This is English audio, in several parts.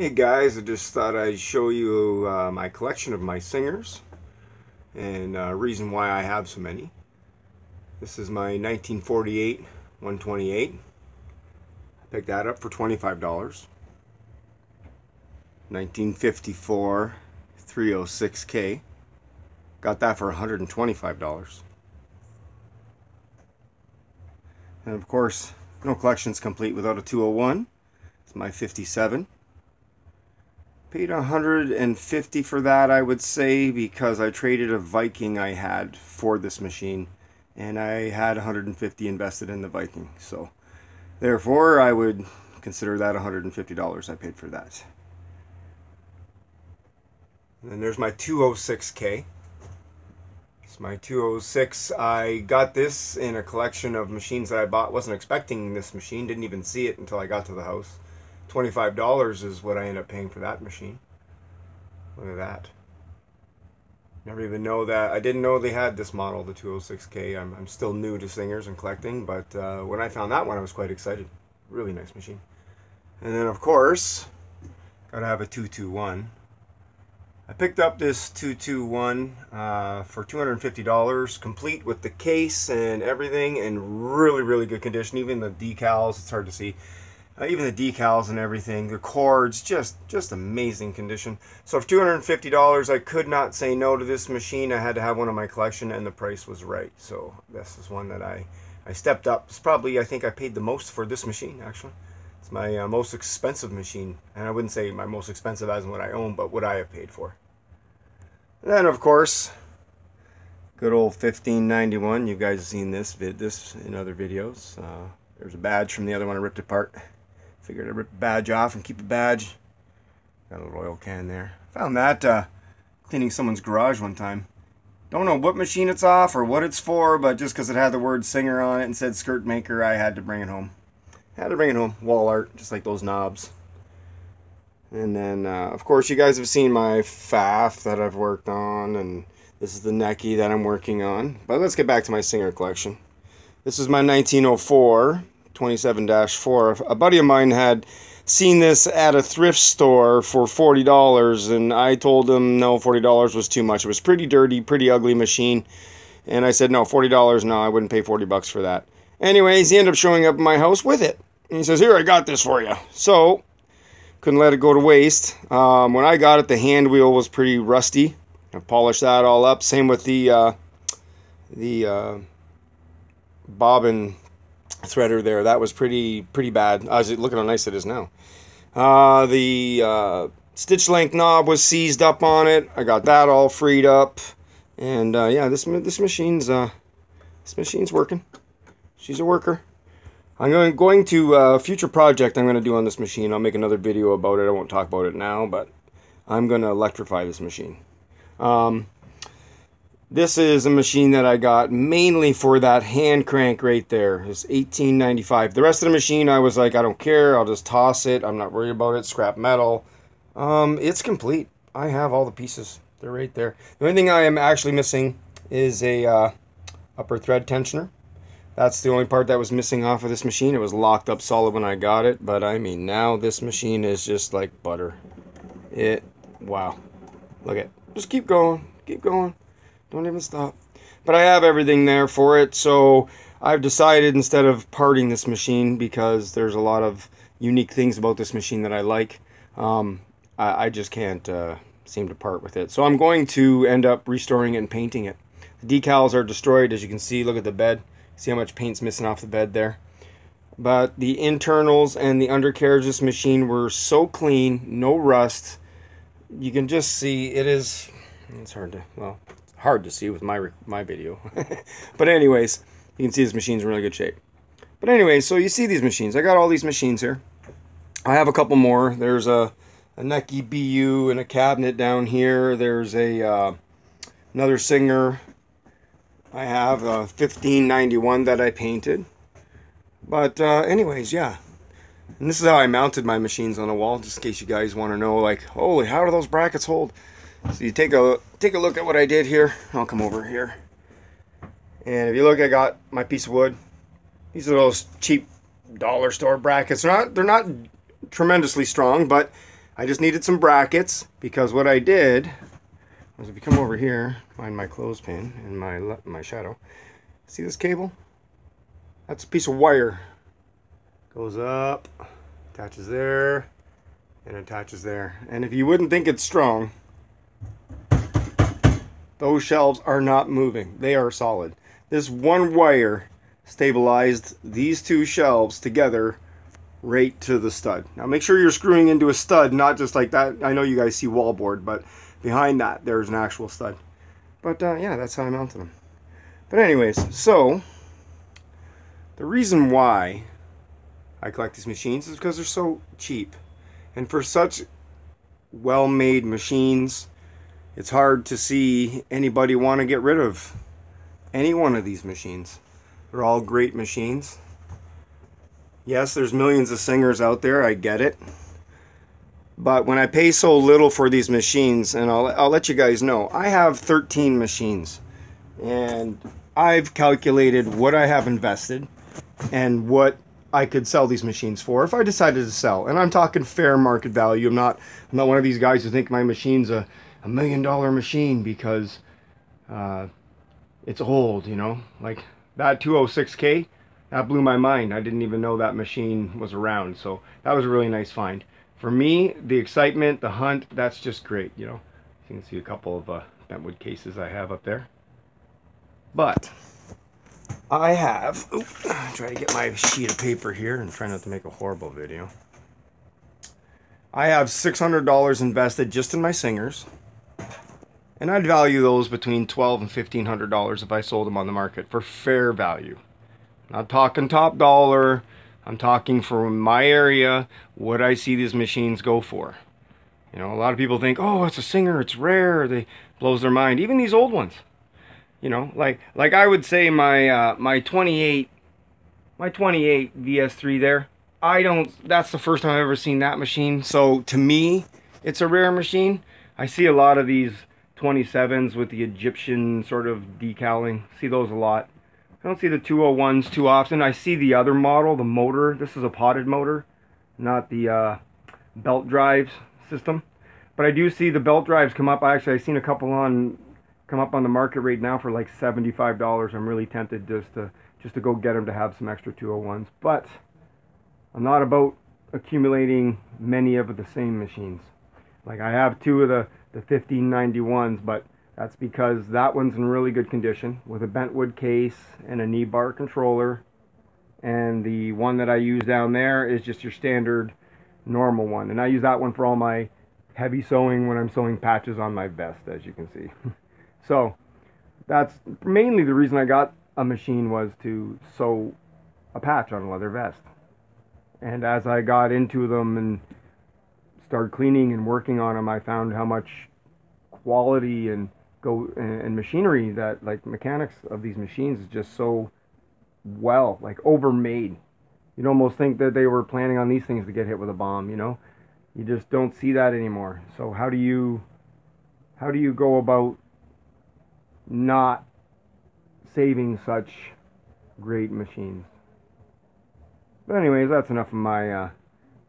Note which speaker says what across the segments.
Speaker 1: Hey guys, I just thought I'd show you my collection of my singers and reason why I have so many. This is my 1948 128. I picked that up for $25. 1954 306K. Got that for $125. And of course, no collection's complete without a 201. It's my 57. Paid $150 for that, I would say, because I traded a Viking I had for this machine, and I had $150 invested in the Viking, so therefore I would consider that $150 I paid for that. And then there's my 206K. It's my 206. I got this in a collection of machines that I bought. Wasn't expecting this machine, didn't even see it until I got to the house. $25 is what I ended up paying for that machine. Look at that. Never even know that. I didn't know they had this model, the 206K. I'm still new to singers and collecting, but when I found that one, I was quite excited. Really nice machine. And then, of course, gotta have a 221. I picked up this 221 for $250, complete with the case and everything, in really, really good condition. Even the decals, it's hard to see. Even the decals and everything, the cords, just amazing condition. So for $250, I could not say no to this machine. I had to have one in my collection, and the price was right. So this is one that I stepped up. It's probably, I think I paid the most for this machine, actually. It's my most expensive machine. And I wouldn't say my most expensive as in what I own, but what I have paid for. And then, of course, good old 1591. You guys have seen this in other videos. There's a badge from the other one I ripped apart. Figured I'd rip the badge off and keep the badge. Got a little oil can there. Found that cleaning someone's garage one time. Don't know what machine it's off or what it's for, but just because it had the word singer on it and said skirt maker, I had to bring it home. Had to bring it home. Wall art, just like those knobs. And then, of course, you guys have seen my FAF that I've worked on, and this is the Necky that I'm working on. But let's get back to my singer collection. This is my 1904 27-4. A buddy of mine had seen this at a thrift store for $40, and I told him no, $40 was too much. It was pretty dirty, pretty ugly machine, and I said no, $40, no, I wouldn't pay 40 bucks for that. Anyways, he ended up showing up at my house with it, and he says, here, I got this for you. So couldn't let it go to waste. When I got it, the hand wheel was pretty rusty. I polished that all up. Same with the bobbin threader there. That was pretty bad. Look at how nice it is now. The stitch length knob was seized up on it. I got that all freed up, and yeah, this machine's working. She's a worker. I'm going to future project I'm going to do on this machine. I'll make another video about it. I won't talk about it now, but I'm going to electrify this machine. This is a machine that I got mainly for that hand crank right there. It's $18.95. The rest of the machine, I was like, I don't care. I'll just toss it. I'm not worried about it. Scrap metal. It's complete. I have all the pieces. They're right there. The only thing I am actually missing is a upper thread tensioner. That's the only part that was missing off of this machine. It was locked up solid when I got it. But I mean, now this machine is just like butter. Wow. Look at it. Just keep going. Keep going. Don't even stop. But I have everything there for it, so I've decided instead of parting this machine, because there's a lot of unique things about this machine that I like, I just can't seem to part with it. So I'm going to end up restoring it and painting it. The decals are destroyed, as you can see. Look at the bed. See how much paint's missing off the bed there. But the internals and the undercarriage of this machine were so clean, no rust. You can just see it's hard to see with my video. But anyways, you can see this machine's in really good shape. But anyways, so you see these machines. I got all these machines here. I have a couple more. There's a Necky BU and a cabinet down here. There's another Singer. I have a 1591 that I painted. But anyways, yeah. And this is how I mounted my machines on the wall, just in case you guys want to know, like, holy, how do those brackets hold? So you take a look at what I did here. I'll come over here. And if you look, I got my piece of wood. These are those cheap dollar store brackets. They're not tremendously strong, but I just needed some brackets, because what I did was, if you come over here, find my clothespin and my shadow. See this cable? That's a piece of wire. Goes up, attaches there, and attaches there. And if you wouldn't think it's strong, those shelves are not moving. They are solid. This one wire stabilized these two shelves together right to the stud. Now make sure you're screwing into a stud, not just like that. I know you guys see wallboard, but behind that there's an actual stud. But yeah, that's how I mounted them. But anyways, so the reason why I collect these machines is because they're so cheap. And for such well-made machines, it's hard to see anybody want to get rid of any one of these machines. They're all great machines. Yes, there's millions of singers out there, I get it. But when I pay so little for these machines, and I'll let you guys know, I have 13 machines. And I've calculated what I have invested and what I could sell these machines for if I decided to sell. And I'm talking fair market value. I'm not one of these guys who think my machine's a $1 million machine because it's old, you know. Like that 206K, that blew my mind. I didn't even know that machine was around. So that was a really nice find. For me, the excitement, the hunt, that's just great, you know. You can see a couple of bentwood cases I have up there. But I have, try to get my sheet of paper here and try not to make a horrible video. I have $600 invested just in my singers, and I'd value those between $1,200 and $1,500 if I sold them on the market for fair value. Not talking top dollar, I'm talking for my area, what I see these machines go for. You know, a lot of people think, oh, it's a singer, it's rare, they blows their mind. Even these old ones. You know, like I would say my 28 VS3 there, that's the first time I've ever seen that machine. So to me, it's a rare machine. I see a lot of these 27s with the Egyptian sort of decaling. See those a lot. I don't see the 201s too often. I see the other model, the motor. This is a potted motor, not the belt drives system. But I do see the belt drives come up. I've seen a couple come up on the market right now for like $75. I'm really tempted just to go get them to have some extra 201s. But I'm not about accumulating many of the same machines. Like I have two of the 1591s, but that's because that one's in really good condition with a bentwood case and a knee bar controller. And the one that I use down there is just your standard normal one. And I use that one for all my heavy sewing when I'm sewing patches on my vest, as you can see. So that's mainly the reason I got a machine, was to sew a patch on a leather vest. And as I got into them and started cleaning and working on them, I found how much quality and machinery that, like, mechanics of these machines is just so well, like, overmade. You'd almost think that they were planning on these things to get hit with a bomb, you know. You just don't see that anymore. So how do you go about not saving such great machines? But anyways, that's enough of my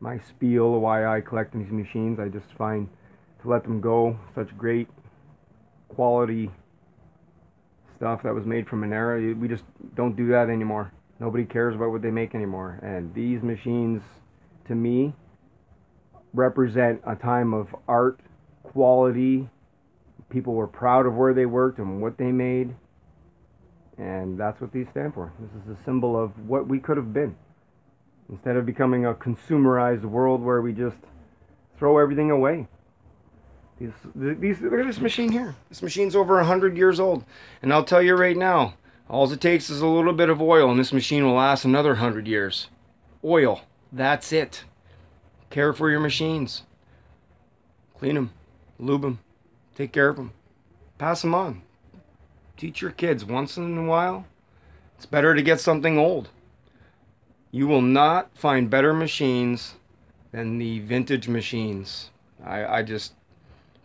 Speaker 1: my spiel of why I collect these machines. I just find to let them go, such great quality stuff that was made from an era. We just don't do that anymore. Nobody cares about what they make anymore. And these machines, to me, represent a time of art, quality. People were proud of where they worked and what they made. And that's what these stand for. This is a symbol of what we could have been. Instead of becoming a consumerized world where we just throw everything away. Look at this machine here. This machine's over 100 years old. And I'll tell you right now, all it takes is a little bit of oil and this machine will last another 100 years. Oil. That's it. Care for your machines. Clean them. Lube them. Take care of them. Pass them on. Teach your kids once in a while. It's better to get something old. You will not find better machines than the vintage machines.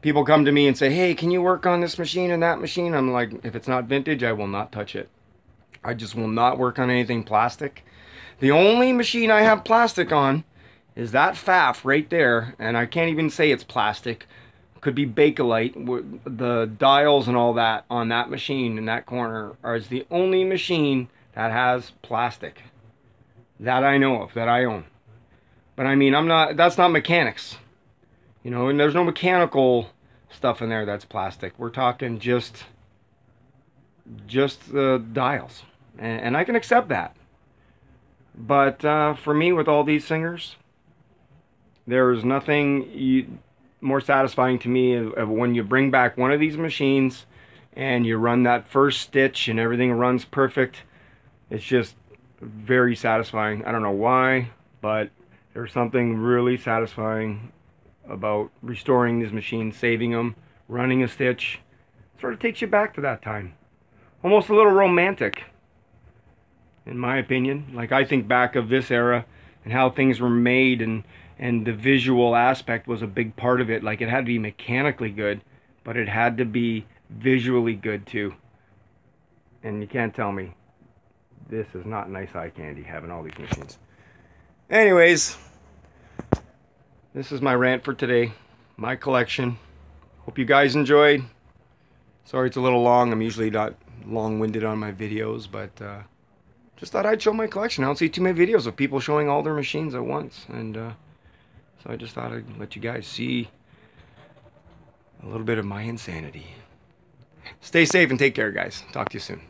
Speaker 1: People come to me and say, hey, can you work on this machine and that machine? I'm like, if it's not vintage, I will not touch it. I just will not work on anything plastic. The only machine I have plastic on
Speaker 2: is that faff right there, and I can't even say it's plastic. Could be Bakelite. The dials and all that on that machine in that corner is the only machine that has plastic that I know of, that I own. But I mean, that's not mechanics, you know, and there's no mechanical stuff in there that's plastic. We're talking just the dials, and I can accept that. But for me, with all these singers, there is nothing more satisfying to me of when you bring back one of these machines and you run that first stitch and everything runs perfect. It's just very satisfying. I don't know why, but there's something really satisfying about restoring these machines, saving them, running a stitch. It sort of takes you back to that time. Almost a little romantic, in my opinion. Like, I think back of this era and how things were made, and the visual aspect was a big part of it. Like, it had to be mechanically good, but it had to be visually good too. And you can't tell me this is not nice eye candy, having all these machines. Anyways, this is my rant for today, my collection. Hope you guys enjoyed. Sorry it's a little long. I'm usually not long-winded on my videos, but just thought I'd show my collection. I don't see too many videos of people showing all their machines at once, and so I just thought I'd let you guys see a little bit of my insanity. Stay safe and take care, guys. Talk to you soon.